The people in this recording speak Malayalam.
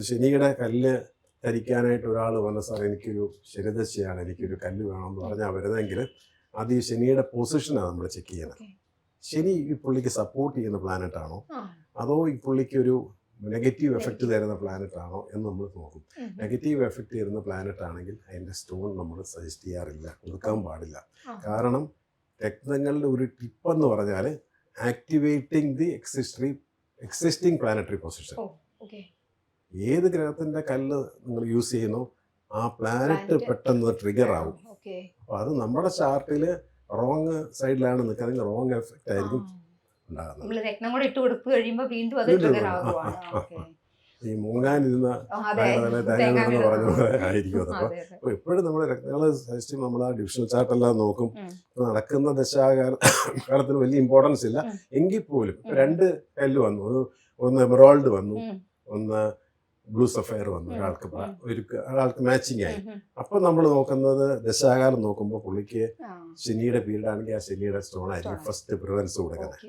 ശനിയുടെ കല്ല് ധരിക്കാനായിട്ട് ഒരാൾ വന്ന സാർ എനിക്കൊരു ശനിദശയാണ്, എനിക്കൊരു കല്ല് വേണമെന്ന് പറഞ്ഞാൽ വരുന്നതെങ്കിൽ ആദ്യം ഈ ശനിയുടെ പൊസിഷനാണ് നമ്മൾ ചെക്ക് ചെയ്യണം. ശനി ഈ പുള്ളിക്ക് സപ്പോർട്ട് ചെയ്യുന്ന പ്ലാനറ്റ് ആണോ അതോ ഈ പുള്ളിക്ക് ഒരു നെഗറ്റീവ് എഫക്റ്റ് തരുന്ന പ്ലാനറ്റ് ആണോ എന്ന് നമ്മൾ നോക്കും. നെഗറ്റീവ് എഫക്റ്റ് തരുന്ന പ്ലാനറ്റ് ആണെങ്കിൽ അതിൻ്റെ സ്റ്റോൺ നമ്മൾ സജസ്റ്റ് ചെയ്യാറില്ല, കൊടുക്കാൻ പാടില്ല. കാരണം രത്നങ്ങളുടെ ഒരു ടിപ്പെന്ന് പറഞ്ഞാൽ activating the existing planetary position. ഏത് ഗ്രഹത്തിൻ്റെ കല്ല് നിങ്ങൾ യൂസ് ചെയ്യുന്നോ ആ പ്ലാനറ്റ് പെട്ടെന്ന് ട്രിഗർ ആവും. അപ്പോൾ അത് നമ്മുടെ ചാർട്ടിൽ റോങ് സൈഡിലാണ് നിൽക്കുന്നത്, റോങ് എഫക്റ്റ് ആയിരിക്കും ഉണ്ടാകുന്നത്. ഈ മുങ്ങാനിരുന്ന തേങ്ങ എന്ന് പറഞ്ഞ പോലെ ആയിരിക്കും അത്. അപ്പോൾ എപ്പോഴും നമ്മൾ രത്നങ്ങൾ സജസ്റ്റ് നമ്മൾ ആ ഡിവിഷണൽ ചാർട്ടെല്ലാം നോക്കും. നടക്കുന്ന ദശാകാലത്തിന് വലിയ ഇമ്പോർട്ടൻസ് ഇല്ല എങ്കിൽ പോലും 2 കല്ല് വന്നു, ഒന്ന് എമറാൾഡ് വന്നു, ഒന്ന് ബ്ലൂ സഫയർ വന്നു, ഒരാൾക്ക് മാച്ചിങ് ആയി. അപ്പം നമ്മൾ നോക്കുന്നത് ദശാകാലം നോക്കുമ്പോൾ പുള്ളിക്ക് ശനിയുടെ പീരീഡ് ആണെങ്കിൽ ആ ശനിയുടെ സ്റ്റോൺ ആയിരിക്കും ഫസ്റ്റ് പ്രിഫറൻസ് കൊടുക്കുന്നത്.